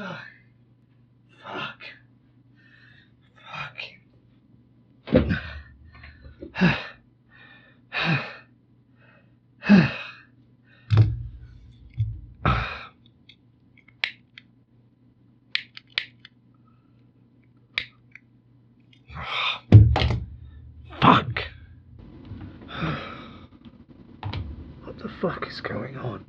Fuck. Fuck. What the fuck is going on?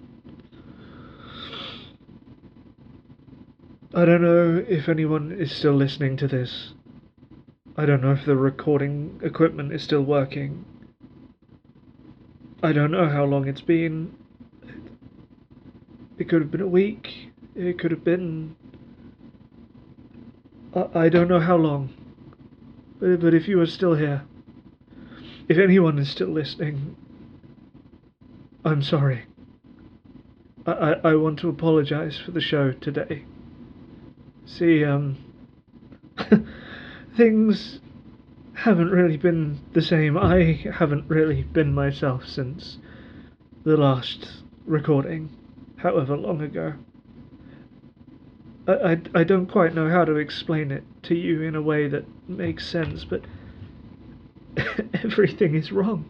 I don't know if anyone is still listening to this. I don't know if the recording equipment is still working. I don't know how long it's been. It could have been a week. It could have been... I don't know how long. But if you are still here, if anyone is still listening, I'm sorry. I want to apologize for the show today. See, things haven't really been the same. I haven't really been myself since the last recording, however long ago. I don't quite know how to explain it to you in a way that makes sense, but everything is wrong.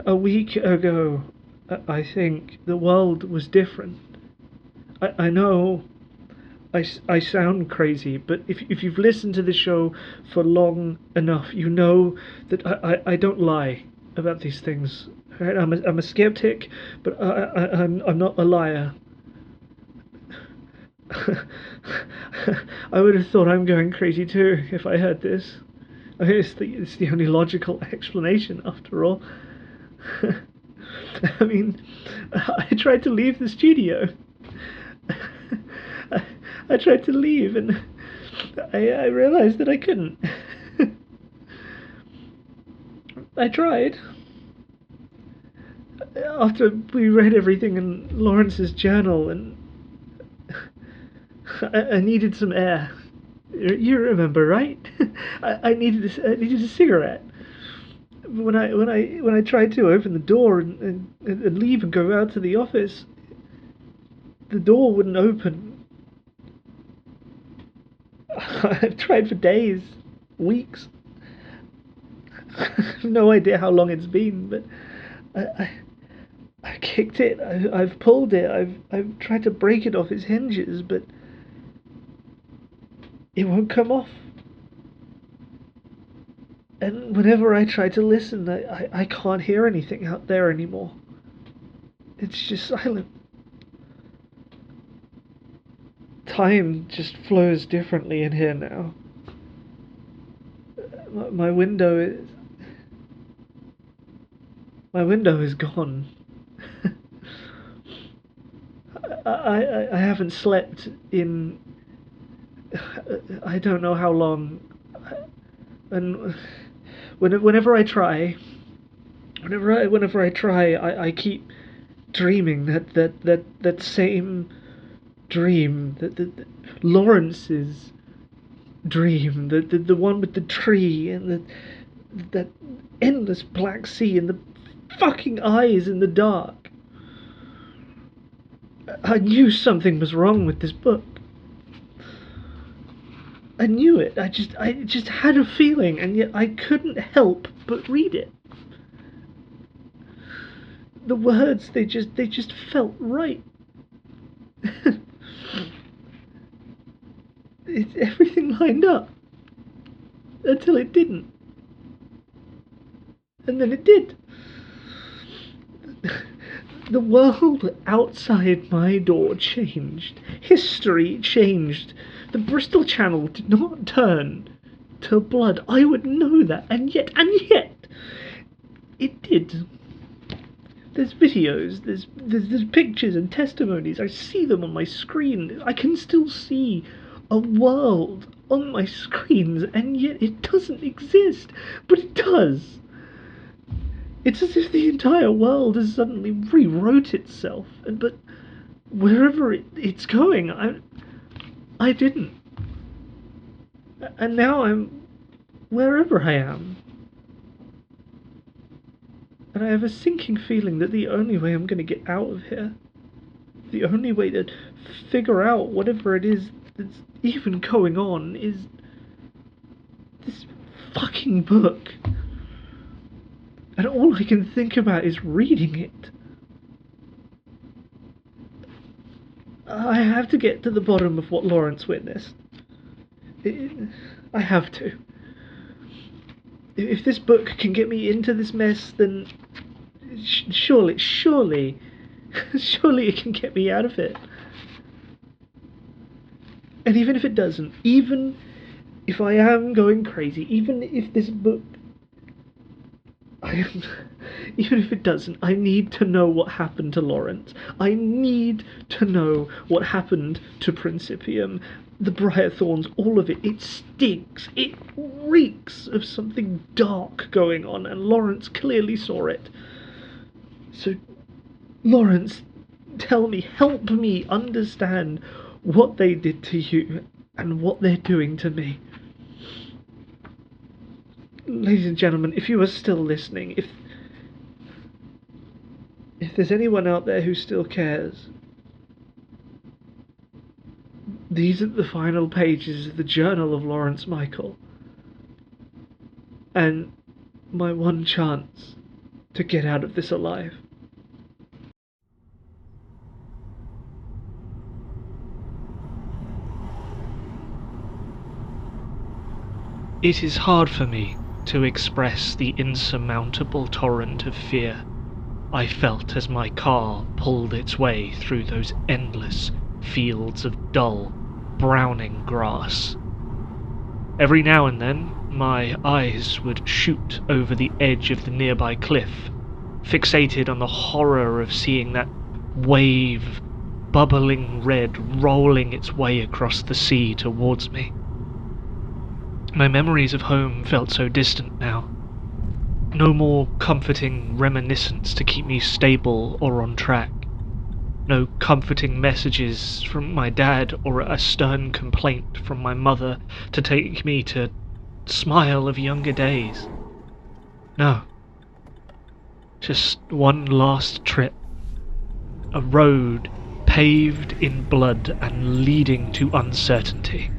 A week ago, I think the world was different. I know I sound crazy, but if you've listened to the show for long enough, you know that I don't lie about these things. Right? I'm a skeptic, but I'm not a liar. I would have thought I'm going crazy too if I heard this. I mean, it's the only logical explanation after all. I mean, I tried to leave the studio. I tried to leave and I realized that I couldn't. I tried. After we read everything in Laurence's journal, and I needed some air. You remember, right? I needed a cigarette. When I tried to open the door and leave and go out to the office, the door wouldn't open. I've tried for days, weeks. I have no idea how long it's been, but I kicked it. I've pulled it. I've tried to break it off its hinges, but it won't come off. And whenever I try to listen, I can't hear anything out there anymore. It's just silent. Time just flows differently in here now. My window is gone. I haven't slept in I don't know how long, and whenever I try, I keep dreaming that same dream, that Laurence's dream, the one with the tree and that endless black sea and the fucking eyes in the dark. I knew something was wrong with this book. I knew it. I just had a feeling, and yet I couldn't help but read it. The words, they just felt right. Everything lined up until it didn't, and then it did. The world outside my door changed. History changed. The Bristol Channel did not turn to blood. I would know that, and yet, it did. There's videos, there's pictures and testimonies. I see them on my screen. I can still see a world on my screens, and yet it doesn't exist. But it does. It's as if the entire world has suddenly rewrote itself, but wherever it's going, I didn't. And now I'm wherever I am. And I have a sinking feeling that the only way I'm going to get out of here the only way to figure out whatever it is that's even going on is this fucking book. And all I can think about is reading it. I have to get to the bottom of what Laurence witnessed. I have to. If this book can get me into this mess, then surely it can get me out of it. And even if it doesn't, even if I am going crazy, even if this book... even if it doesn't, I need to know what happened to Laurence. I need to know what happened to Principium, the briar thorns, all of it. It stinks. It reeks of something dark going on, and Laurence clearly saw it. So, Laurence, tell me, help me understand what they did to you and what they're doing to me. Ladies and gentlemen, if you are still listening, if there's anyone out there who still cares, these are the final pages of the journal of Laurence Michael, and my one chance to get out of this alive. It is hard for me to express the insurmountable torrent of fear I felt as my car pulled its way through those endless fields of dull, browning grass. Every now and then, my eyes would shoot over the edge of the nearby cliff, fixated on the horror of seeing that wave of bubbling red rolling its way across the sea towards me. My memories of home felt so distant now. No more comforting reminiscence to keep me stable or on track. No comforting messages from my dad or a stern complaint from my mother to take me to smile of younger days. No. Just one last trip. A road paved in blood and leading to uncertainty.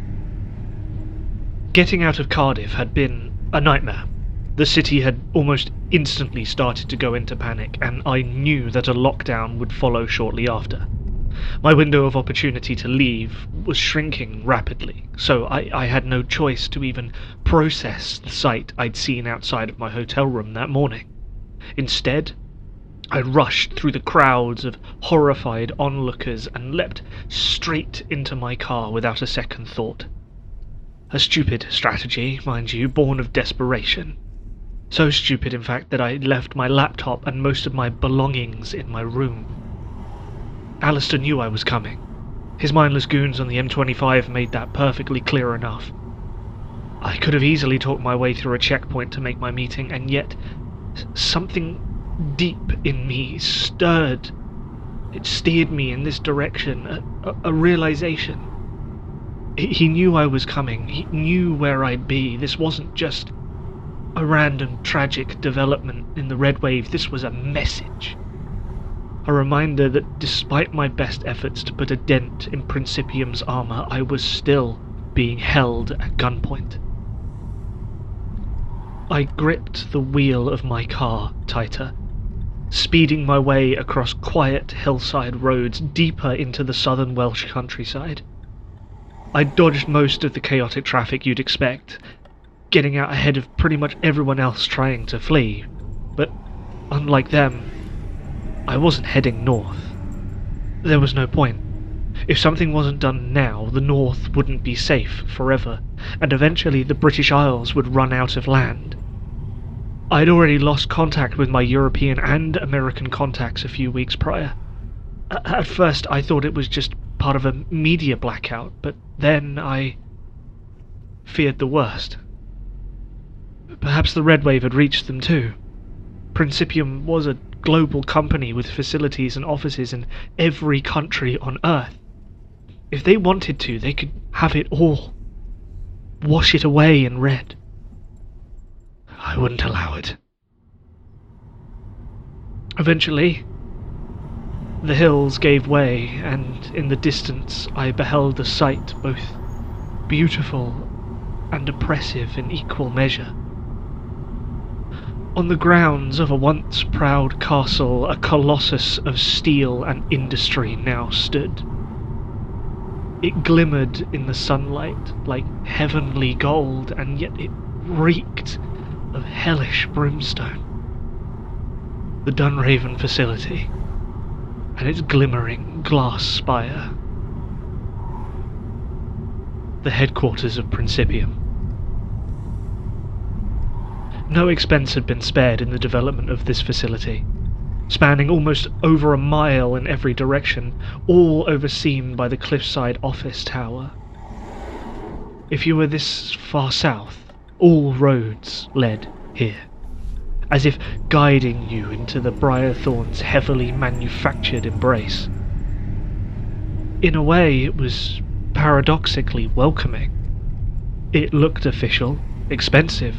Getting out of Cardiff had been a nightmare. The city had almost instantly started to go into panic, and I knew that a lockdown would follow shortly after. My window of opportunity to leave was shrinking rapidly, so I had no choice to even process the sight I'd seen outside of my hotel room that morning. Instead, I rushed through the crowds of horrified onlookers and leapt straight into my car without a second thought. A stupid strategy, mind you, born of desperation. So stupid, in fact, that I left my laptop and most of my belongings in my room. Alistair knew I was coming. His mindless goons on the M25 made that perfectly clear enough. I could have easily talked my way through a checkpoint to make my meeting, and yet something deep in me stirred. It steered me in this direction, a realization. He knew I was coming. He knew where I'd be. This wasn't just a random tragic development in the red wave. This was a message. A reminder that despite my best efforts to put a dent in Principium's armor, I was still being held at gunpoint. I gripped the wheel of my car tighter, speeding my way across quiet hillside roads deeper into the southern Welsh countryside. I dodged most of the chaotic traffic you'd expect, getting out ahead of pretty much everyone else trying to flee, but unlike them, I wasn't heading north. There was no point. If something wasn't done now, the north wouldn't be safe forever, and eventually the British Isles would run out of land. I'd already lost contact with my European and American contacts a few weeks prior. At first I thought it was just part of a media blackout, but then I feared the worst. Perhaps the red wave had reached them too. Principium was a global company with facilities and offices in every country on Earth. If they wanted to, they could have it all. Wash it away in red. I wouldn't allow it. Eventually, The hills gave way, and in the distance I beheld a sight both beautiful and oppressive in equal measure. On the grounds of a once proud castle, a colossus of steel and industry now stood. It glimmered in the sunlight like heavenly gold, and yet it reeked of hellish brimstone. The Dunraven facility, and its glimmering glass spire. The headquarters of Principium. No expense had been spared in the development of this facility, spanning almost over a mile in every direction, all overseen by the cliffside office tower. If you were this far south, all roads led here, as if guiding you into the Briarthorn's heavily manufactured embrace. In a way, it was paradoxically welcoming. It looked official, expensive,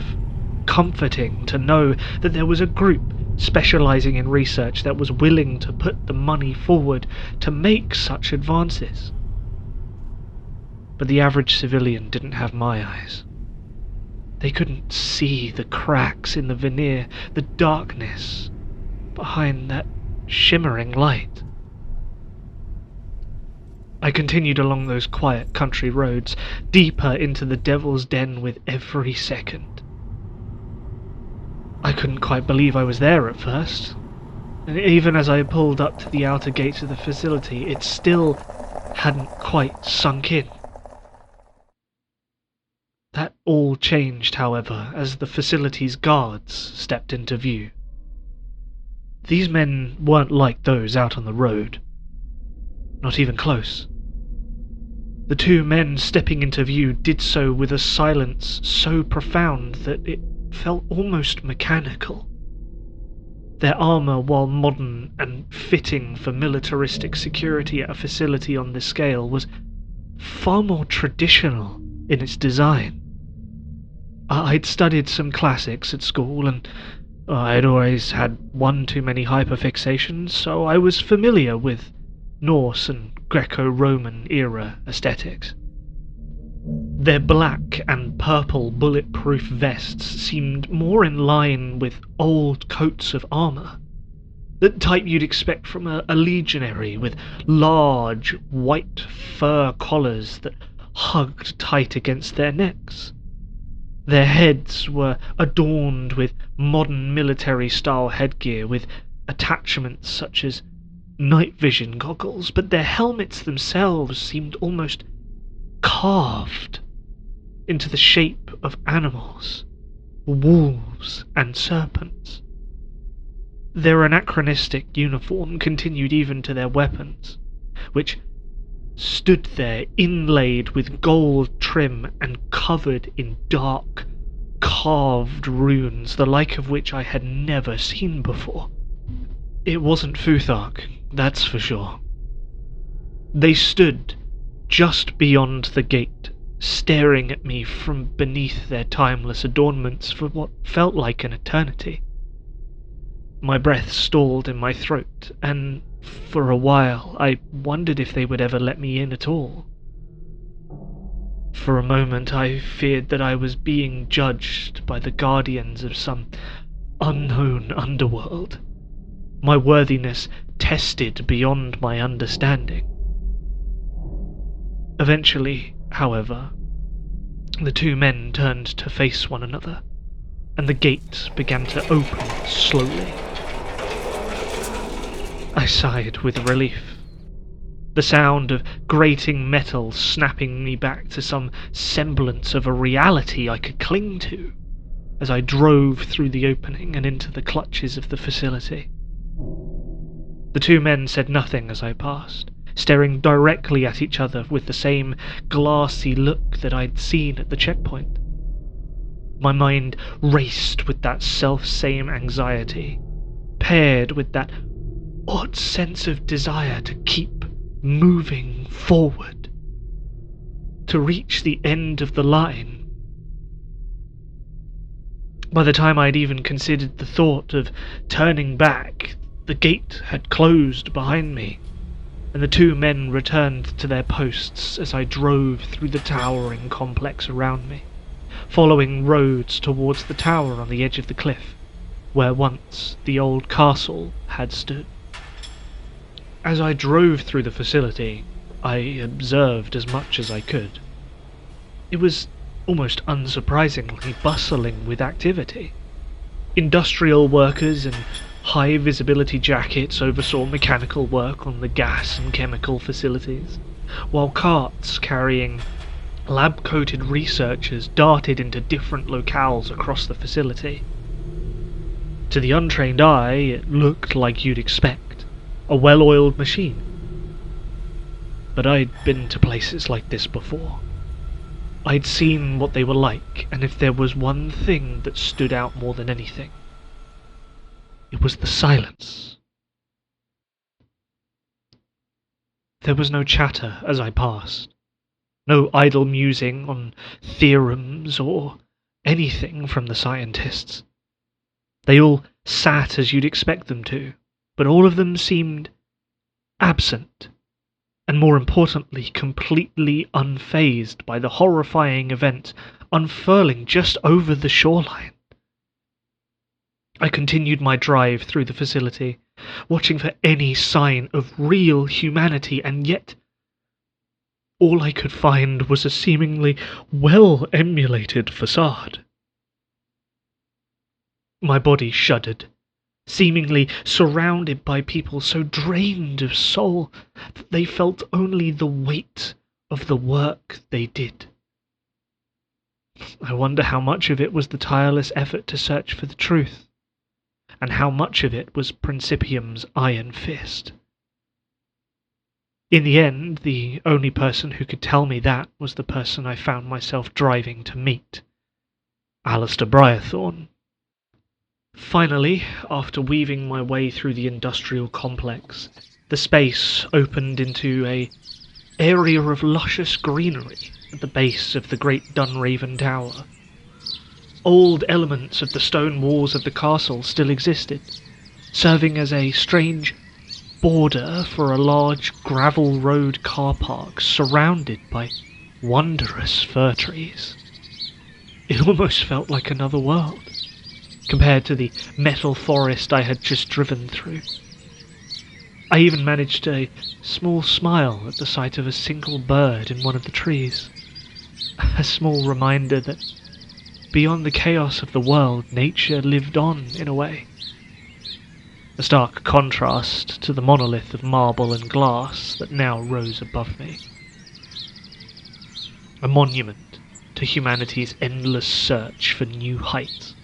comforting to know that there was a group specializing in research that was willing to put the money forward to make such advances. But the average civilian didn't have my eyes. They couldn't see the cracks in the veneer, the darkness behind that shimmering light. I continued along those quiet country roads, deeper into the Devil's Den with every second. I couldn't quite believe I was there at first, and even as I pulled up to the outer gates of the facility, it still hadn't quite sunk in. That all changed, however, as the facility's guards stepped into view. These men weren't like those out on the road. Not even close. The two men stepping into view did so with a silence so profound that it felt almost mechanical. Their armour, while modern and fitting for militaristic security at a facility on this scale, was far more traditional in its design. I'd studied some classics at school, and I'd always had one too many hyperfixations, so I was familiar with Norse and Greco-Roman era aesthetics. Their black and purple bulletproof vests seemed more in line with old coats of armour, the type you'd expect from a legionary, with large white fur collars that hugged tight against their necks. Their heads were adorned with modern military-style headgear with attachments such as night vision goggles, but their helmets themselves seemed almost carved into the shape of animals, wolves and serpents. Their anachronistic uniform continued even to their weapons, which stood there inlaid with gold trim and covered in dark, carved runes, the like of which I had never seen before. It wasn't Futhark, that's for sure. They stood just beyond the gate, staring at me from beneath their timeless adornments for what felt like an eternity. My breath stalled in my throat, and for a while I wondered if they would ever let me in at all. For a moment I feared that I was being judged by the guardians of some unknown underworld, my worthiness tested beyond my understanding. Eventually, however, the two men turned to face one another, and the gate began to open slowly. I sighed with relief. The sound of grating metal snapping me back to some semblance of a reality I could cling to as I drove through the opening and into the clutches of the facility. The two men said nothing as I passed, staring directly at each other with the same glassy look that I'd seen at the checkpoint. My mind raced with that self-same anxiety, paired with that odd sense of desire to keep moving forward, to reach the end of the line. By the time I'd even considered the thought of turning back, The gate had closed behind me, and the two men returned to their posts as I drove through the towering complex around me, following roads towards the tower on the edge of the cliff, where once the old castle had stood. As I drove through the facility, I observed as much as I could. It was almost unsurprisingly bustling with activity. Industrial workers in high-visibility jackets oversaw mechanical work on the gas and chemical facilities, while carts carrying lab-coated researchers darted into different locales across the facility. To the untrained eye, it looked like you'd expect, a well-oiled machine. But I'd been to places like this before. I'd seen what they were like, and if there was one thing that stood out more than anything, it was the silence. There was no chatter as I passed, no idle musing on theorems or anything from the scientists. They all sat as you'd expect them to, but all of them seemed absent, and more importantly, completely unfazed by the horrifying event unfurling just over the shoreline. I continued my drive through the facility, watching for any sign of real humanity, and yet all I could find was a seemingly well-emulated facade. My body shuddered, seemingly surrounded by people so drained of soul that they felt only the weight of the work they did. I wonder how much of it was the tireless effort to search for the truth, and how much of it was Principium's iron fist. In the end, the only person who could tell me that was the person I found myself driving to meet, Alistair Briarthorne. Finally, after weaving my way through the industrial complex, the space opened into an area of luscious greenery at the base of the great Dunraven Tower. Old elements of the stone walls of the castle still existed, serving as a strange border for a large gravel road car park surrounded by wondrous fir trees. It almost felt like another world, compared to the metal forest I had just driven through. I even managed a small smile at the sight of a single bird in one of the trees, a small reminder that beyond the chaos of the world, nature lived on in a way. A stark contrast to the monolith of marble and glass that now rose above me. A monument to humanity's endless search for new heights.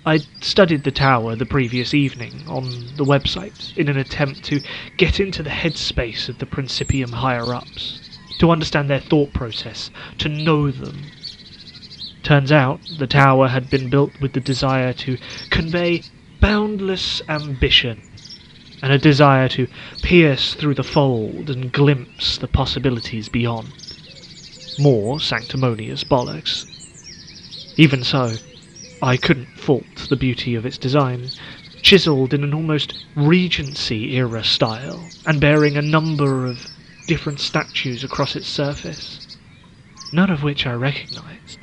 I'd studied the tower the previous evening on the website in an attempt to get into the headspace of the Principium higher-ups, to understand their thought process, to know them. Turns out the tower had been built with the desire to convey boundless ambition, and a desire to pierce through the fold and glimpse the possibilities beyond. More sanctimonious bollocks. Even so, I couldn't fault the beauty of its design, chiselled in an almost Regency-era style, and bearing a number of different statues across its surface, none of which I recognised.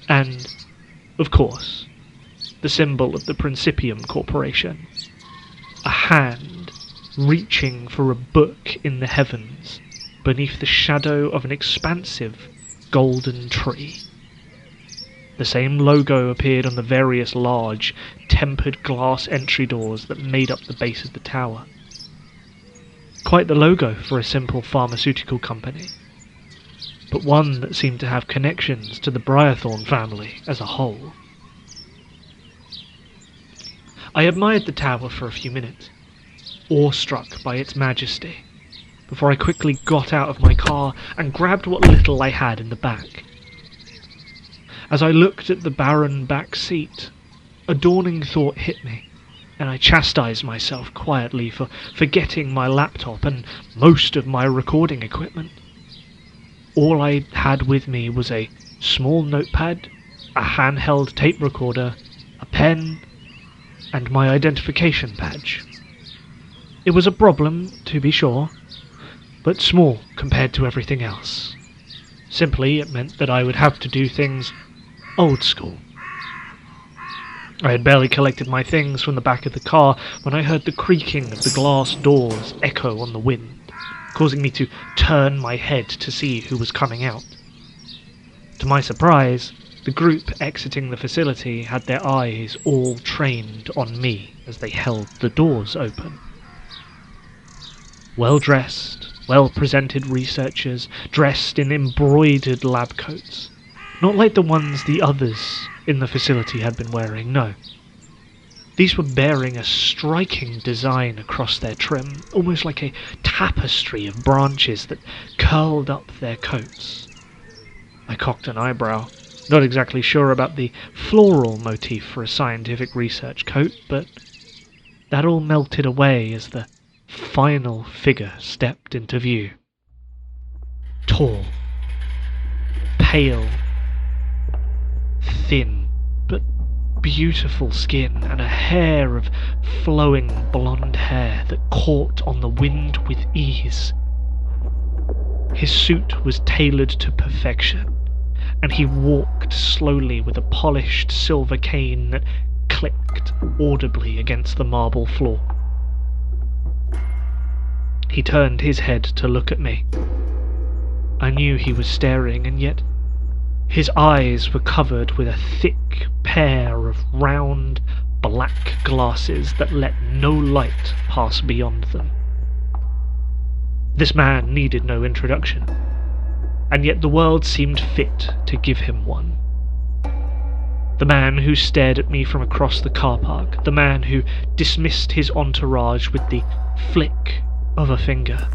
And, of course, the symbol of the Principium Corporation, a hand reaching for a book in the heavens beneath the shadow of an expansive golden tree. The same logo appeared on the various large, tempered glass entry doors that made up the base of the tower. Quite the logo for a simple pharmaceutical company, but one that seemed to have connections to the Briarthorne family as a whole. I admired the tower for a few minutes, awestruck by its majesty, before I quickly got out of my car and grabbed what little I had in the back. As I looked at the barren back seat, a dawning thought hit me, and I chastised myself quietly for forgetting my laptop and most of my recording equipment. All I had with me was a small notepad, a handheld tape recorder, a pen, and my identification badge. It was a problem, to be sure, but small compared to everything else. Simply, it meant that I would have to do things old school. I had barely collected my things from the back of the car when I heard the creaking of the glass doors echo on the wind, causing me to turn my head to see who was coming out. To my surprise, the group exiting the facility had their eyes all trained on me as they held the doors open. Well-dressed, well-presented researchers dressed in embroidered lab coats, not like the ones the others in the facility had been wearing, no. These were bearing a striking design across their trim, almost like a tapestry of branches that curled up their coats. I cocked an eyebrow, not exactly sure about the floral motif for a scientific research coat, but that all melted away as the final figure stepped into view. Tall, pale, thin, but beautiful skin, and a hair of flowing blonde hair that caught on the wind with ease. His suit was tailored to perfection, and he walked slowly with a polished silver cane that clicked audibly against the marble floor. He turned his head to look at me. I knew he was staring, and yet his eyes were covered with a thick pair of round, black glasses that let no light pass beyond them. This man needed no introduction, and yet the world seemed fit to give him one. The man who stared at me from across the car park, the man who dismissed his entourage with the flick of a finger,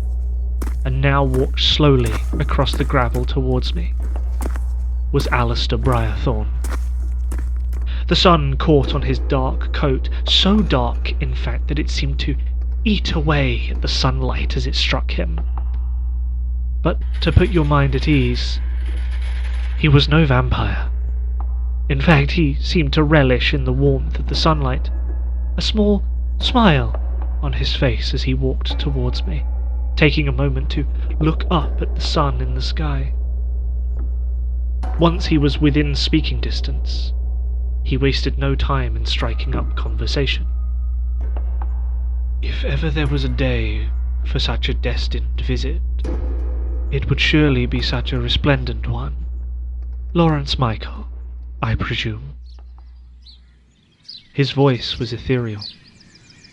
and now walked slowly across the gravel towards me, was Alistair Briarthorne. The sun caught on his dark coat, so dark, in fact, that it seemed to eat away at the sunlight as it struck him. But to put your mind at ease, he was no vampire. In fact, he seemed to relish in the warmth of the sunlight, a small smile on his face as he walked towards me, taking a moment to look up at the sun in the sky. Once he was within speaking distance, he wasted no time in striking up conversation. If ever there was a day for such a destined visit, it would surely be such a resplendent one. Laurence Michael, I presume. His voice was ethereal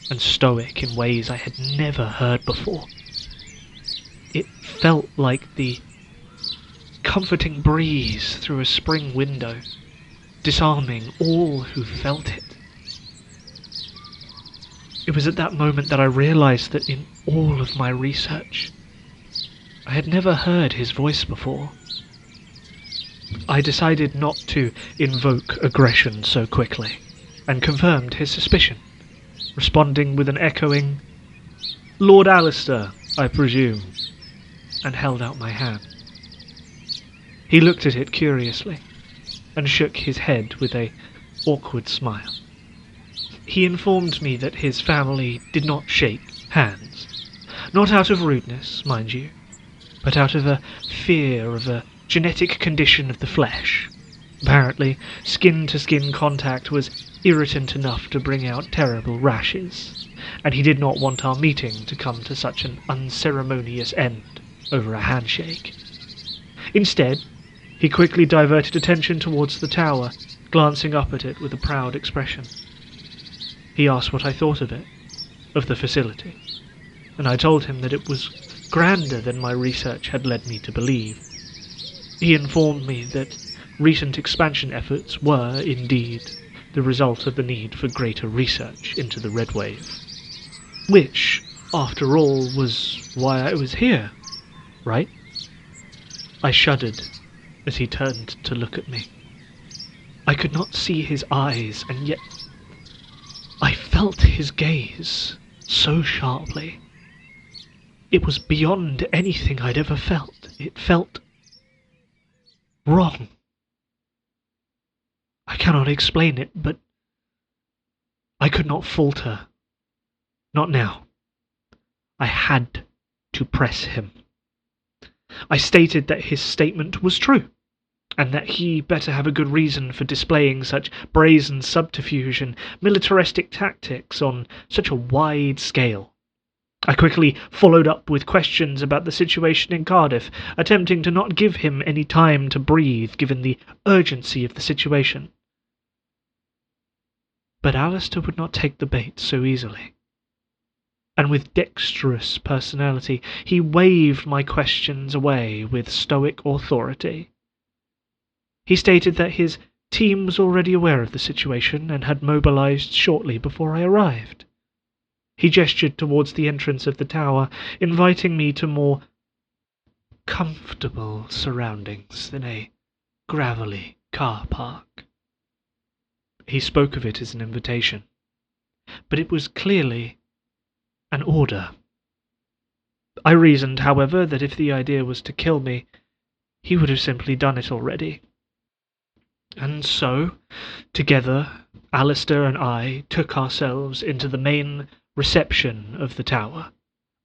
and stoic in ways I had never heard before. It felt like the comforting breeze through a spring window, disarming all who felt it. It was at that moment that I realized that in all of my research, I had never heard his voice before. I decided not to invoke aggression so quickly, and confirmed his suspicion, responding with an echoing, "Lord Alistair, I presume," and held out my hand. He looked at it curiously, and shook his head with an awkward smile. He informed me that his family did not shake hands, not out of rudeness, mind you, but out of a fear of a genetic condition of the flesh. Apparently, skin-to-skin contact was irritant enough to bring out terrible rashes, and he did not want our meeting to come to such an unceremonious end over a handshake. Instead, he quickly diverted attention towards the tower, glancing up at it with a proud expression. He asked what I thought of it, of the facility, and I told him that it was grander than my research had led me to believe. He informed me that recent expansion efforts were, indeed, the result of the need for greater research into the Red Wave. Which, after all, was why I was here, right? I shuddered as he turned to look at me. I could not see his eyes, and yet I felt his gaze so sharply. It was beyond anything I'd ever felt. It felt wrong. I cannot explain it, but I could not falter. Not now. I had to press him. I stated that his statement was true, and that he better have a good reason for displaying such brazen subterfuge and militaristic tactics on such a wide scale. I quickly followed up with questions about the situation in Cardiff, attempting to not give him any time to breathe given the urgency of the situation. But Alistair would not take the bait so easily, and with dexterous personality he waved my questions away with stoic authority. He stated that his team was already aware of the situation and had mobilized shortly before I arrived. He gestured towards the entrance of the tower, inviting me to more comfortable surroundings than a gravelly car park. He spoke of it as an invitation, but it was clearly an order. I reasoned, however, that if the idea was to kill me, he would have simply done it already. And so, together, Alistair and I took ourselves into the main reception of the tower,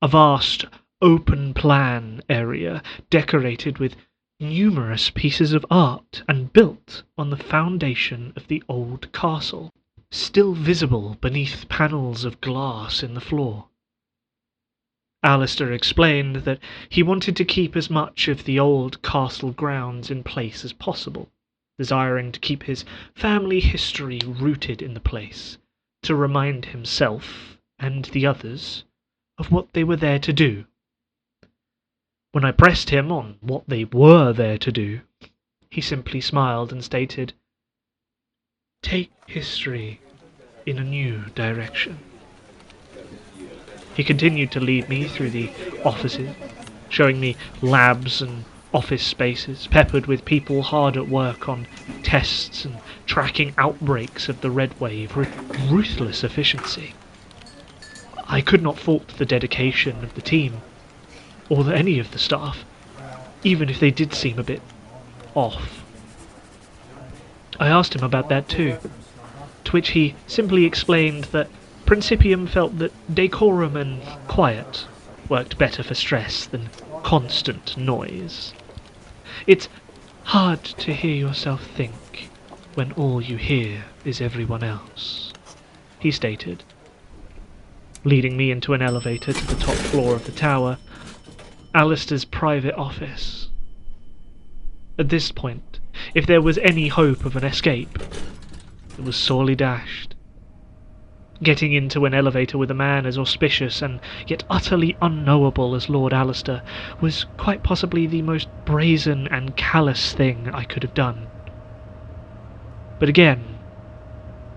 a vast open-plan area decorated with numerous pieces of art and built on the foundation of the old castle, still visible beneath panels of glass in the floor. Alistair explained that he wanted to keep as much of the old castle grounds in place as possible, desiring to keep his family history rooted in the place, to remind himself and the others of what they were there to do. When I pressed him on what they were there to do, he simply smiled and stated, "Take history in a new direction." He continued to lead me through the offices, showing me labs and office spaces peppered with people hard at work on tests and tracking outbreaks of the red wave with ruthless efficiency. I could not fault the dedication of the team, or any of the staff, even if they did seem a bit off. I asked him about that too, to which he simply explained that Principium felt that decorum and quiet worked better for stress than constant noise. It's hard to hear yourself think when all you hear is everyone else, he stated, leading me into an elevator to the top floor of the tower, Alistair's private office. At this point, if there was any hope of an escape, it was sorely dashed. Getting into an elevator with a man as auspicious and yet utterly unknowable as Lord Alistair was quite possibly the most brazen and callous thing I could have done. But again,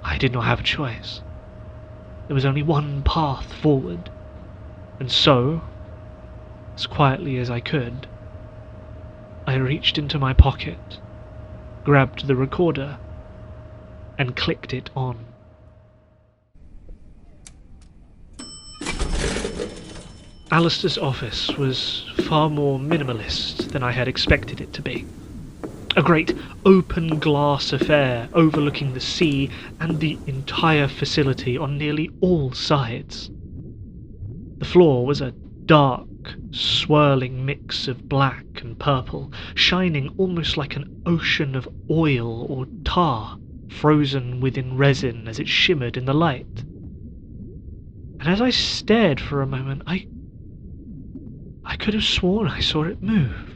I did not have a choice. There was only one path forward, and so, as quietly as I could, I reached into my pocket, grabbed the recorder, and clicked it on. Alistair's office was far more minimalist than I had expected it to be. A great open glass affair overlooking the sea and the entire facility on nearly all sides. The floor was a dark, swirling mix of black and purple, shining almost like an ocean of oil or tar, frozen within resin as it shimmered in the light. And as I stared for a moment, I could have sworn I saw it move.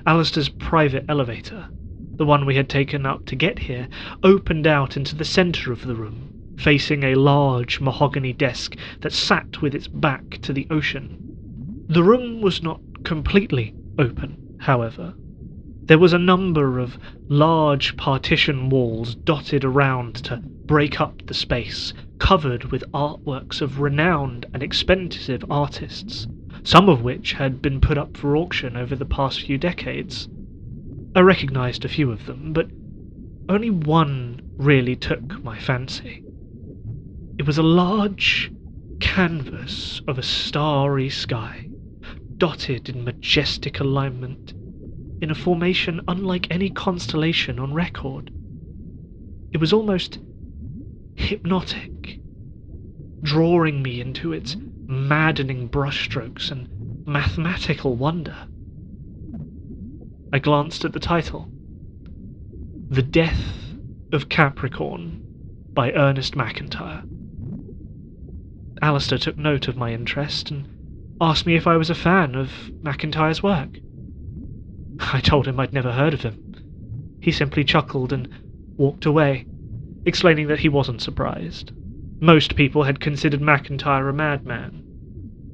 Alistair's private elevator, the one we had taken up to get here, opened out into the centre of the room, facing a large mahogany desk that sat with its back to the ocean. The room was not completely open, however. There was a number of large partition walls dotted around to break up the space, covered with artworks of renowned and expensive artists, some of which had been put up for auction over the past few decades. I recognised a few of them, but only one really took my fancy. It was a large canvas of a starry sky, dotted in majestic alignment, in a formation unlike any constellation on record. It was almost hypnotic, drawing me into its maddening brushstrokes and mathematical wonder. I glanced at the title, The Death of Capricorn by Ernest MacIntyre. Alistair took note of my interest and asked me if I was a fan of MacIntyre's work. I told him I'd never heard of him. He simply chuckled and walked away, explaining that he wasn't surprised. Most people had considered MacIntyre a madman,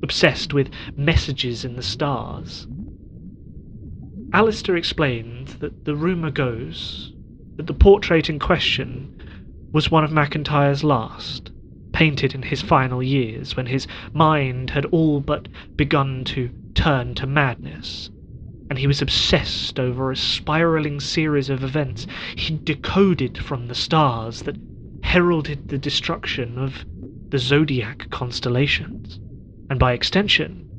obsessed with messages in the stars. Alistair explained that the rumour goes that the portrait in question was one of MacIntyre's last, painted in his final years when his mind had all but begun to turn to madness, and he was obsessed over a spiralling series of events he'd decoded from the stars that heralded the destruction of the zodiac constellations, and by extension,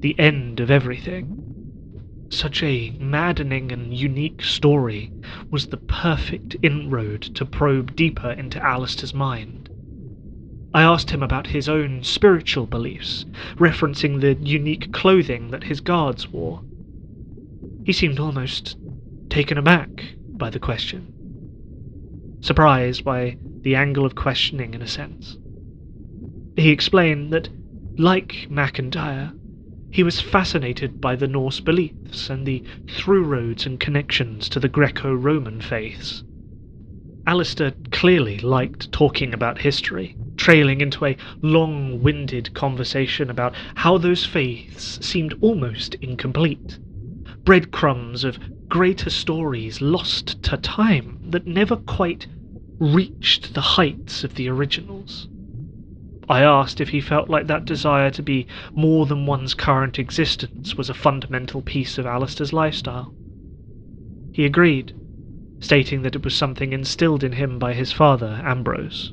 the end of everything. Such a maddening and unique story was the perfect inroad to probe deeper into Alistair's mind. I asked him about his own spiritual beliefs, referencing the unique clothing that his guards wore. He seemed almost taken aback by the question, surprised by the angle of questioning in a sense. He explained that, like MacIntyre, he was fascinated by the Norse beliefs and the through-roads and connections to the Greco-Roman faiths. Alistair clearly liked talking about history, trailing into a long-winded conversation about how those faiths seemed almost incomplete, breadcrumbs of greater stories lost to time that never quite reached the heights of the originals. I asked if he felt like that desire to be more than one's current existence was a fundamental piece of Alistair's lifestyle. He agreed, stating that it was something instilled in him by his father, Ambrose,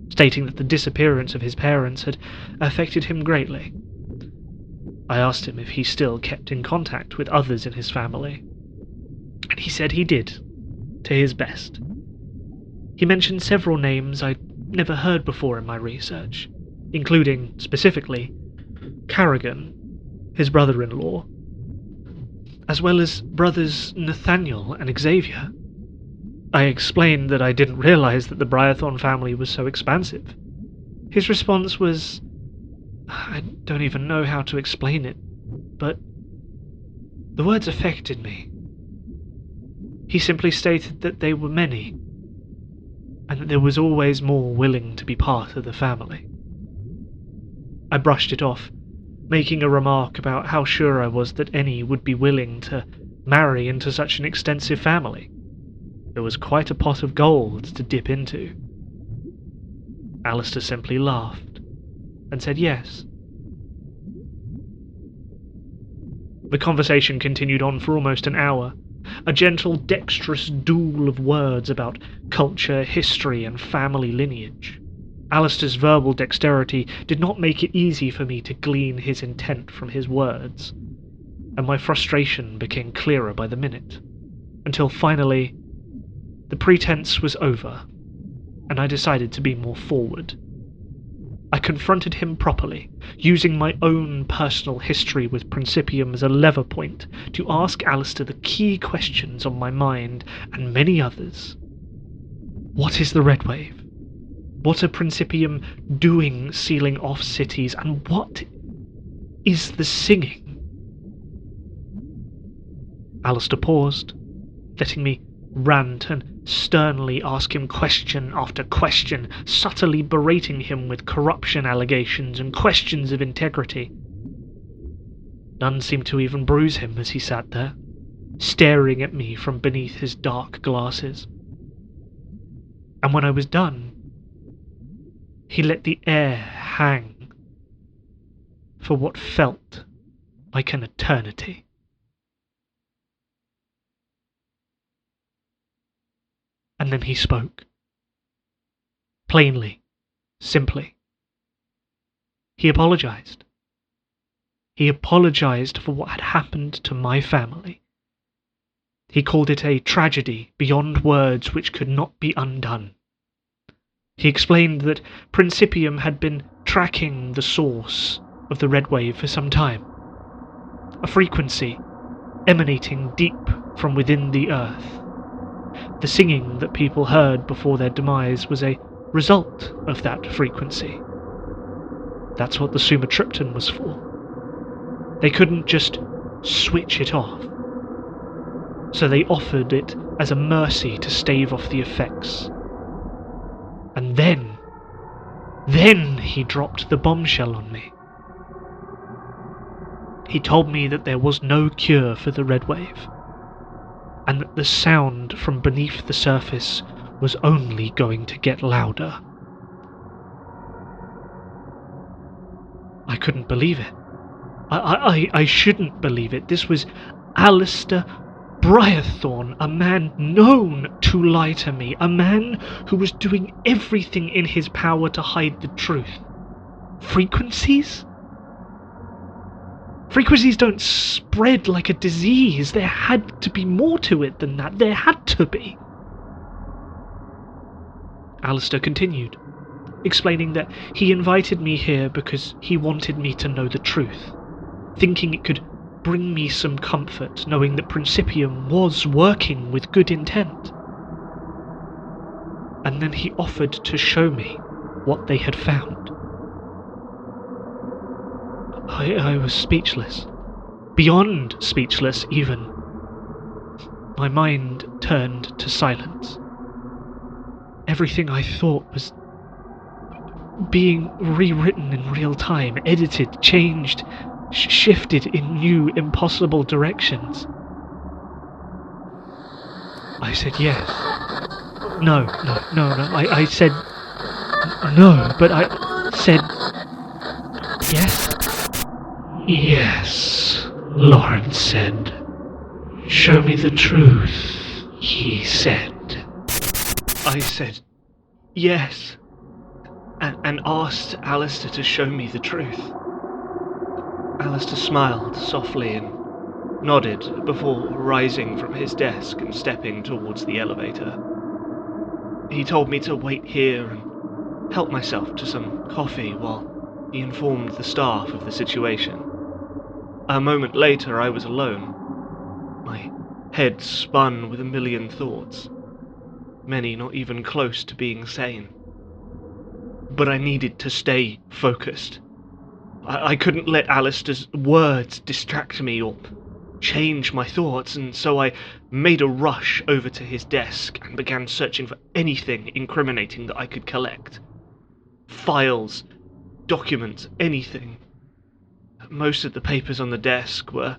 stating that the disappearance of his parents had affected him greatly. I asked him if he still kept in contact with others in his family, and he said he did, to his best. He mentioned several names I'd never heard before in my research, including, specifically, Carrigan, his brother-in-law, as well as brothers Nathaniel and Xavier. I explained that I didn't realise that the Briathorn family was so expansive. His response was, I don't even know how to explain it, but the words affected me. He simply stated that they were many, and that there was always more willing to be part of the family. I brushed it off, making a remark about how sure I was that any would be willing to marry into such an extensive family. There was quite a pot of gold to dip into. Alistair simply laughed and said yes. The conversation continued on for almost an hour, a gentle, dexterous duel of words about culture, history, and family lineage. Alistair's verbal dexterity did not make it easy for me to glean his intent from his words, and my frustration became clearer by the minute, until finally the pretense was over, and I decided to be more forward. I confronted him properly, using my own personal history with Principium as a lever point to ask Alistair the key questions on my mind and many others. What is the Red Wave? What are Principium doing sealing off cities, and what is the singing? Alistair paused, letting me rant and sternly ask him question after question, subtly berating him with corruption allegations and questions of integrity. None seemed to even bruise him as he sat there, staring at me from beneath his dark glasses. And when I was done, he let the air hang for what felt like an eternity. And then he spoke. Plainly, simply. He apologized. He apologized for what had happened to my family. He called it a tragedy beyond words which could not be undone. He explained that Principium had been tracking the source of the red wave for some time, a frequency emanating deep from within the earth. The singing that people heard before their demise was a result of that frequency. That's what the sumatriptan was for. They couldn't just switch it off, so they offered it as a mercy to stave off the effects. And then he dropped the bombshell on me. He told me that there was no cure for the red wave, and that the sound from beneath the surface was only going to get louder. I couldn't believe it. I shouldn't believe it. This was Alistair Briarthorn, a man known to lie to me, a man who was doing everything in his power to hide the truth. Frequencies? Frequencies don't spread like a disease. There had to be more to it than that. There had to be. Alistair continued, explaining that he invited me here because he wanted me to know the truth, thinking it could bring me some comfort knowing that Principium was working with good intent. And then he offered to show me what they had found. I was speechless. Beyond speechless, even. My mind turned to silence. Everything I thought was being rewritten in real time, edited, changed, shifted in new, impossible directions. I said yes. No. I said no, but I said yes. Yes, Laurence said. Show me the truth, he said. I said yes, and asked Alistair to show me the truth. Alistair smiled softly and nodded before rising from his desk and stepping towards the elevator. He told me to wait here and help myself to some coffee while he informed the staff of the situation. A moment later, I was alone. My head spun with a million thoughts, many not even close to being sane. But I needed to stay focused. I couldn't let Alistair's words distract me or change my thoughts, and so I made a rush over to his desk and began searching for anything incriminating that I could collect. Files, documents, anything. Most of the papers on the desk were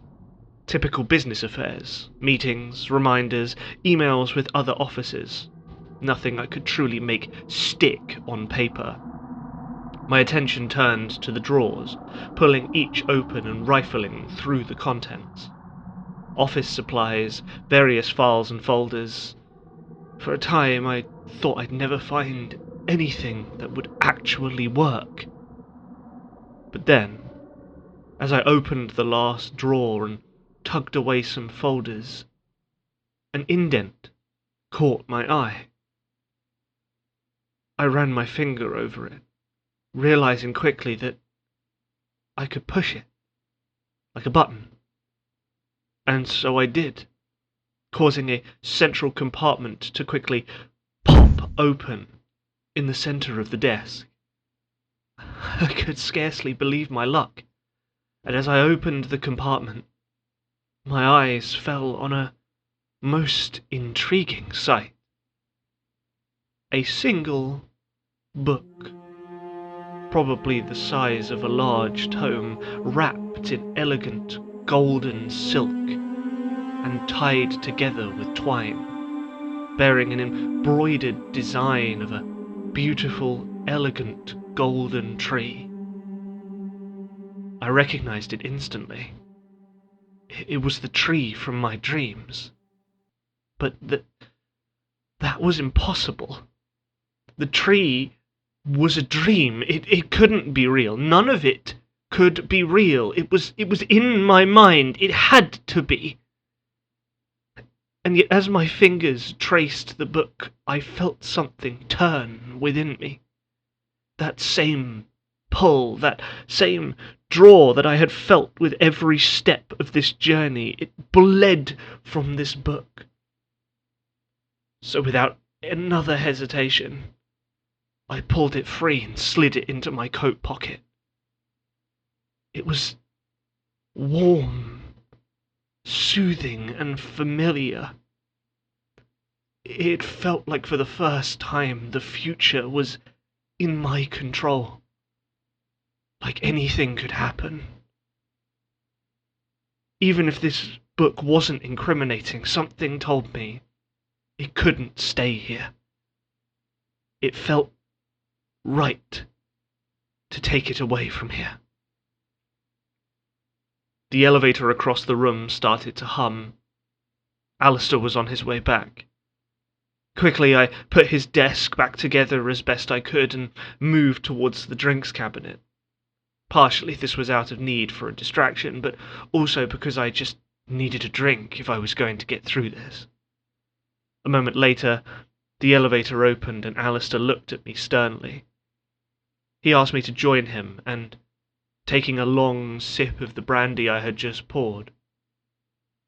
typical business affairs, meetings, reminders, emails with other offices. Nothing I could truly make stick on paper. My attention turned to the drawers, pulling each open and rifling through the contents. Office supplies, various files and folders. For a time I thought I'd never find anything that would actually work. But then, as I opened the last drawer and tugged away some folders, an indent caught my eye. I ran my finger over it, realizing quickly that I could push it, like a button. And so I did, causing a central compartment to quickly pop open in the center of the desk. I could scarcely believe my luck, and as I opened the compartment, my eyes fell on a most intriguing sight. A single book, probably the size of a large tome, wrapped in elegant golden silk and tied together with twine, bearing an embroidered design of a beautiful, elegant golden tree. I recognized it instantly. It was the tree from my dreams. But that was impossible. The tree was a dream. It couldn't be real. None of it could be real. It was in my mind. It had to be. And yet as my fingers traced the book, I felt something turn within me. That same pull, that same draw that I had felt with every step of this journey, it bled from this book. So without another hesitation, I pulled it free and slid it into my coat pocket. It was warm, soothing, and familiar. It felt like for the first time the future was in my control. Like anything could happen. Even if this book wasn't incriminating, something told me it couldn't stay here. It felt right to take it away from here. The elevator across the room started to hum. Alistair was on his way back. Quickly, I put his desk back together as best I could and moved towards the drinks cabinet. Partially this was out of need for a distraction, but also because I just needed a drink if I was going to get through this. A moment later, the elevator opened and Alistair looked at me sternly. He asked me to join him, and, taking a long sip of the brandy I had just poured,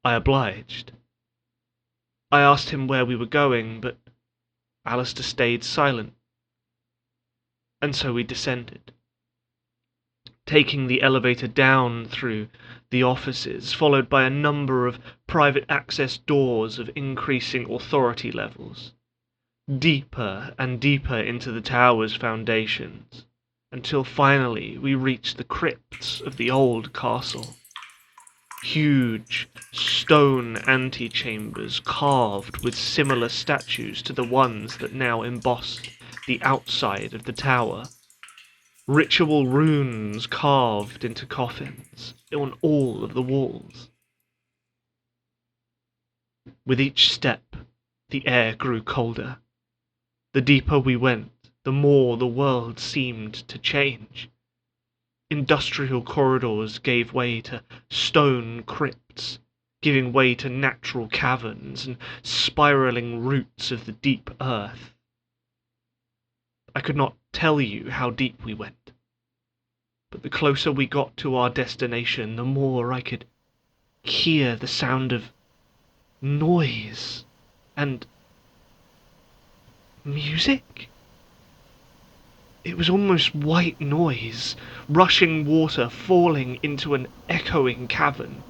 I obliged. I asked him where we were going, but Alistair stayed silent, and so we descended, taking the elevator down through the offices, followed by a number of private access doors of increasing authority levels, deeper and deeper into the tower's foundations, until finally we reached the crypts of the old castle. Huge stone antechambers carved with similar statues to the ones that now embossed the outside of the tower. Ritual runes carved into coffins on all of the walls. With each step, the air grew colder. The deeper we went, the more the world seemed to change. Industrial corridors gave way to stone crypts, giving way to natural caverns and spiraling roots of the deep earth. I could not tell you how deep we went, but the closer we got to our destination, the more I could hear the sound of noise and music. It was almost white noise, rushing water falling into an echoing cavern,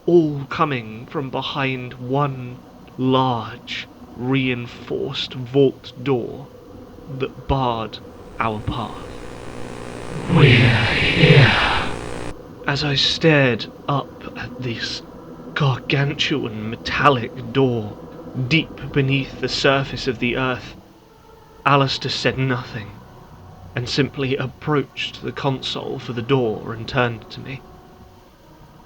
all coming from behind one large, reinforced vault door that barred our path. We're here. As I stared up at this gargantuan metallic door deep beneath the surface of the earth, Alistair said nothing, and simply approached the console for the door and turned to me.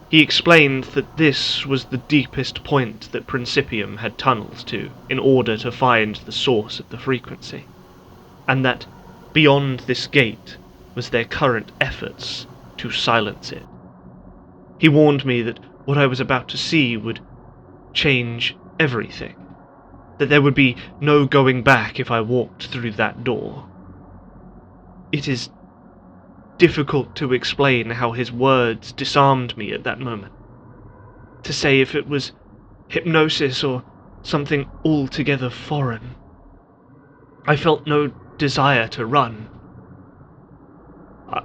He explained that this was the deepest point that Principium had tunneled to in order to find the source of the frequency, and that beyond this gate was their current efforts to silence it. He warned me that what I was about to see would change everything, that there would be no going back if I walked through that door. It is difficult to explain how his words disarmed me at that moment, to say if it was hypnosis or something altogether foreign. I felt no desire to run.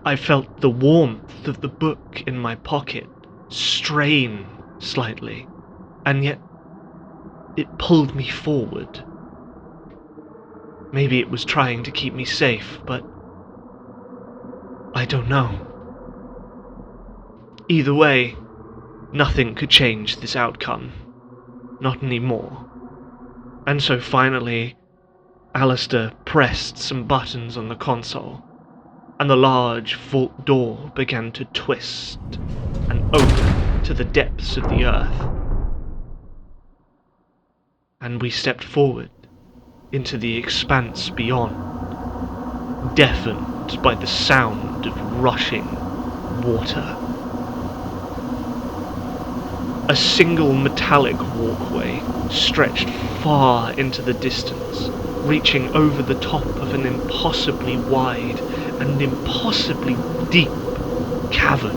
I felt the warmth of the book in my pocket strain slightly, and yet it pulled me forward. Maybe it was trying to keep me safe, but I don't know. Either way, nothing could change this outcome. Not anymore. And so finally, Alistair pressed some buttons on the console, and the large vault door began to twist and open to the depths of the earth. And we stepped forward into the expanse beyond, deafened by the sound of rushing water. A single metallic walkway stretched far into the distance, reaching over the top of an impossibly wide and impossibly deep cavern.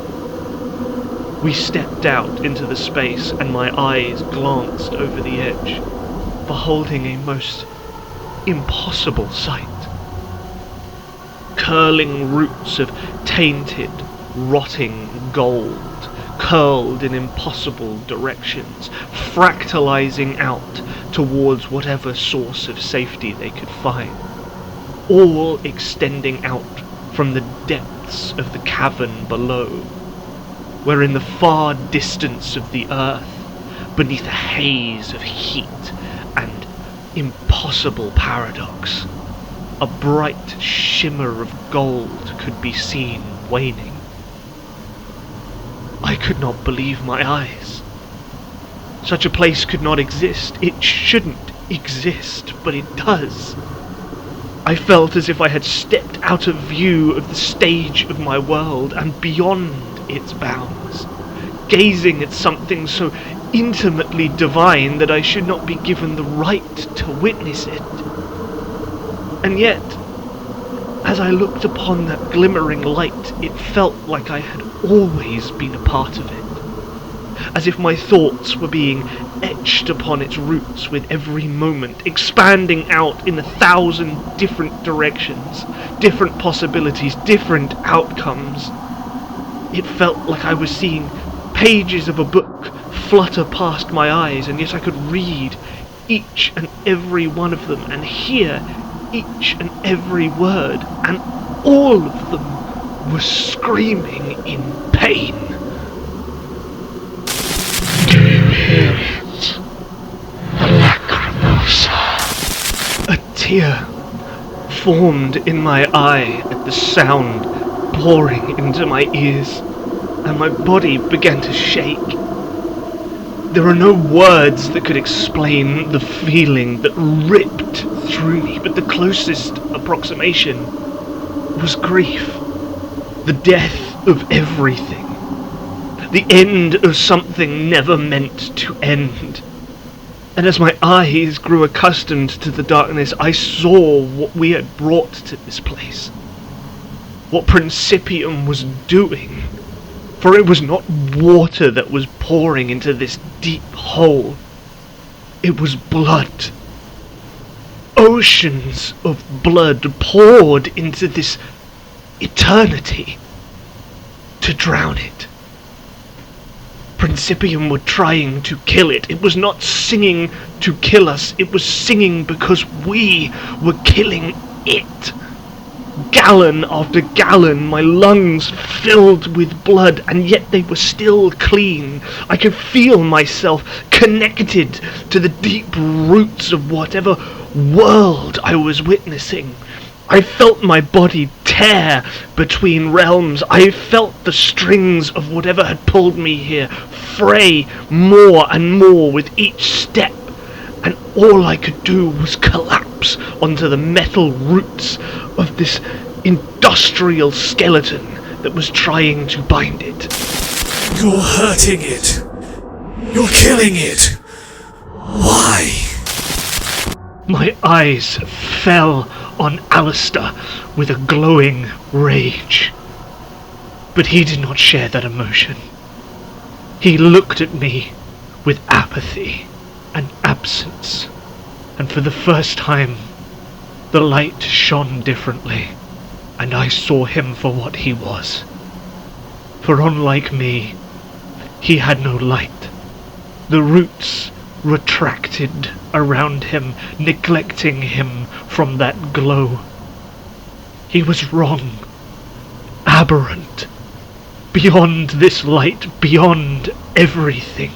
We stepped out into the space, and my eyes glanced over the edge, beholding a most impossible sight. Curling roots of tainted, rotting gold curled in impossible directions, fractalizing out towards whatever source of safety they could find, all extending out from the depths of the cavern below, where in the far distance of the earth, beneath a haze of heat and impossible paradox, a bright shimmer of gold could be seen waning. I could not believe my eyes. Such a place could not exist. It shouldn't exist, but it does. I felt as if I had stepped out of view of the stage of my world and beyond its bounds, gazing at something so intimately divine that I should not be given the right to witness it. And yet, as I looked upon that glimmering light, it felt like I had always been a part of it, as if my thoughts were being etched upon its roots with every moment, expanding out in 1,000 different directions, different possibilities, different outcomes. It felt like I was seeing pages of a book flutter past my eyes, and yet I could read each and every one of them and hear each and every word, and all of them were screaming in pain. Do you hear it? The lacrimosa. A tear formed in my eye at the sound pouring into my ears, and my body began to shake. There are no words that could explain the feeling that ripped through me, but the closest approximation was grief. The death of everything. The end of something never meant to end. And as my eyes grew accustomed to the darkness, I saw what we had brought to this place. What Principium was doing. For it was not water that was pouring into this deep hole. It was blood. Oceans of blood poured into this eternity to drown it. Principium were trying to kill it. It was not singing to kill us. It was singing because we were killing it. Gallon after gallon, my lungs filled with blood, and yet they were still clean. I could feel myself connected to the deep roots of whatever world I was witnessing. I felt my body tear between realms. I felt the strings of whatever had pulled me here fray more and more with each step, and all I could do was collapse onto the metal roots of this industrial skeleton that was trying to bind it. You're hurting it. You're killing it. Why? My eyes fell on Alistair with a glowing rage. But he did not share that emotion. He looked at me with apathy and absence, and for the first time the light shone differently, and I saw him for what he was. For unlike me, he had no light. The roots retracted around him, neglecting him from that glow. He was wrong, aberrant, beyond this light, beyond everything.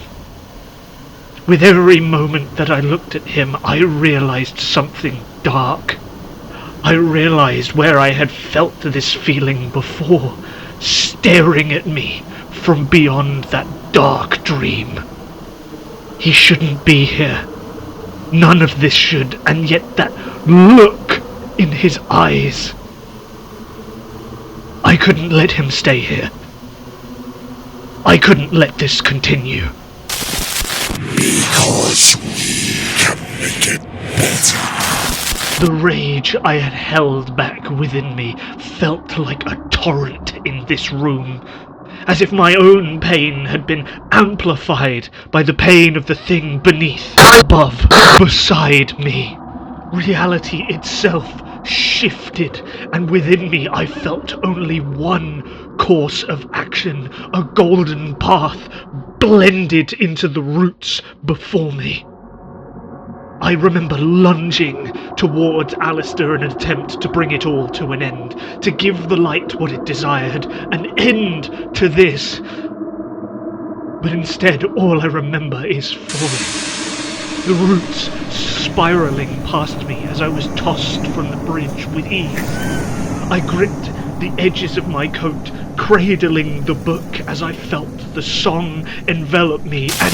With every moment that I looked at him, I realized something dark. I realized where I had felt this feeling before, staring at me from beyond that dark dream. He shouldn't be here. None of this should, and yet that look in his eyes. I couldn't let him stay here. I couldn't let this continue. Because we can make it better. The rage I had held back within me felt like a torrent in this room, as if my own pain had been amplified by the pain of the thing beneath, above, beside me. Reality itself shifted, and within me I felt only one course of action, a golden path blended into the roots before me. I remember lunging towards Alistair in an attempt to bring it all to an end, to give the light what it desired, an end to this. But instead, all I remember is falling, the roots spiraling past me as I was tossed from the bridge with ease. I gripped the edges of my coat, cradling the book as I felt the song envelop me, and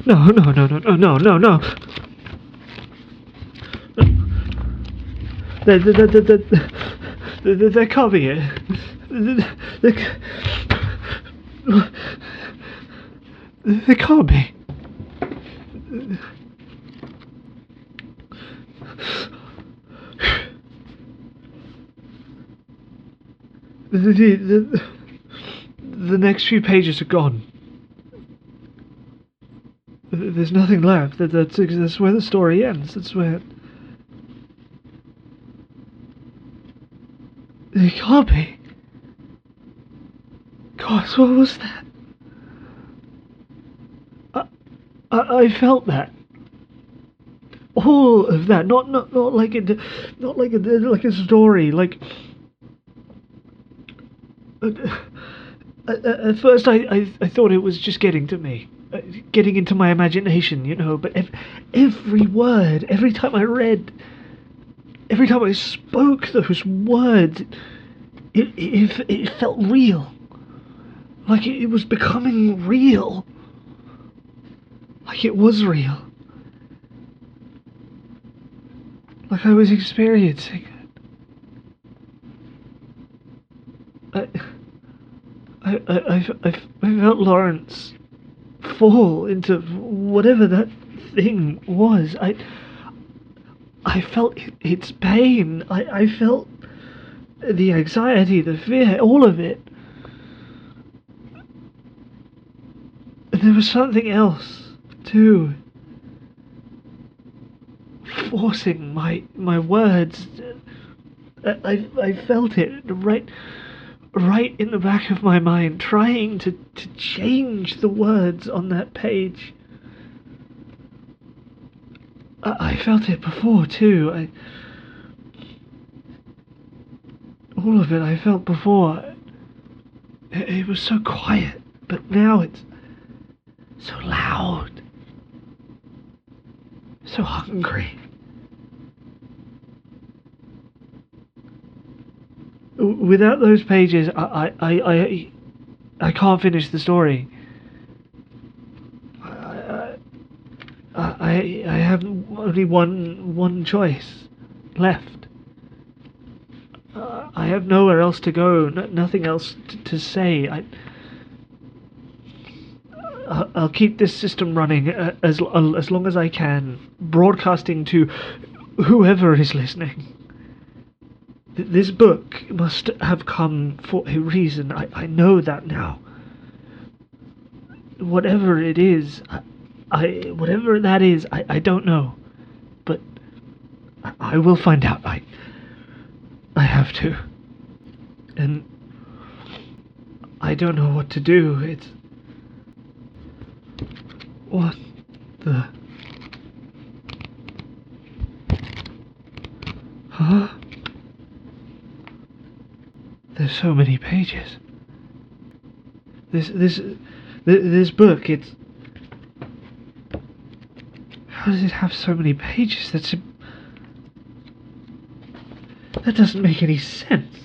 No. There can't be it. There can't be. The next few pages are gone. There's nothing left. That's where the story ends. That's where... It can't be. Gosh, what was that? I felt that. All of that. Not like a story. Like... At first I thought it was just getting to me. Getting into my imagination, you know, but every word, every time I read, every time I spoke those words, it felt real. Like it was becoming real. Like it was real. Like I was experiencing it. I felt Laurence fall into whatever that thing was. I felt its pain. I felt the anxiety, the fear, all of it. And there was something else too, forcing my words. I felt it right in the back of my mind, trying to change the words on that page. I felt it before too. All of it I felt before. It was so quiet, but now it's so loud, so hungry. Without those pages, I can't finish the story. I have only one choice left. I have nowhere else to go, nothing else to say. I'll keep this system running as long as I can, broadcasting to whoever is listening. This book must have come for a reason. I know that now. Whatever it is, whatever that is, I don't know. But I will find out. I have to. And I don't know what to do. It's... What the... Huh? There's so many pages. This book, it's... How does it have so many pages? That doesn't make any sense.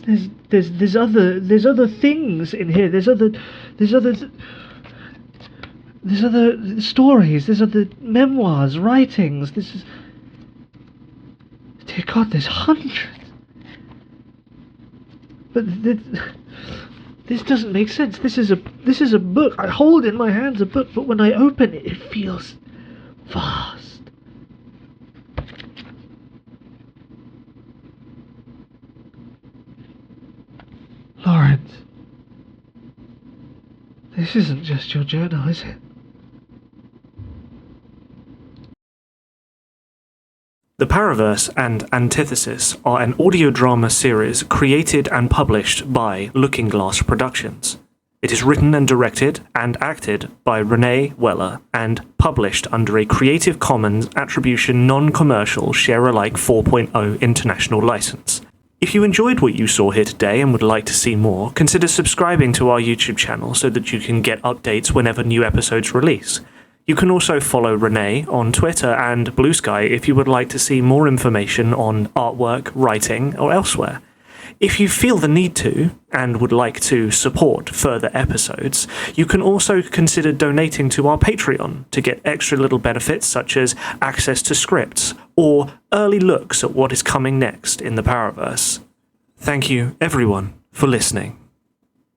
There's other things in here. There's other stories. There's other memoirs, writings. Dear God, there's hundreds. But this doesn't make sense. This is a book. I hold in my hands a book, but when I open it, it feels vast. Laurence, this isn't just your journal, is it? The Paraverse and Antithesis are an audio drama series created and published by Looking Glass Productions. It is written and directed and acted by Renee Weller and published under a Creative Commons Attribution Non-Commercial Share-alike 4.0 international license. If you enjoyed what you saw here today and would like to see more, consider subscribing to our YouTube channel so that you can get updates whenever new episodes release. You can also follow Renee on Twitter and Blue Sky if you would like to see more information on artwork, writing, or elsewhere. If you feel the need to, and would like to support further episodes, you can also consider donating to our Patreon to get extra little benefits such as access to scripts, or early looks at what is coming next in the Paraverse. Thank you, everyone, for listening.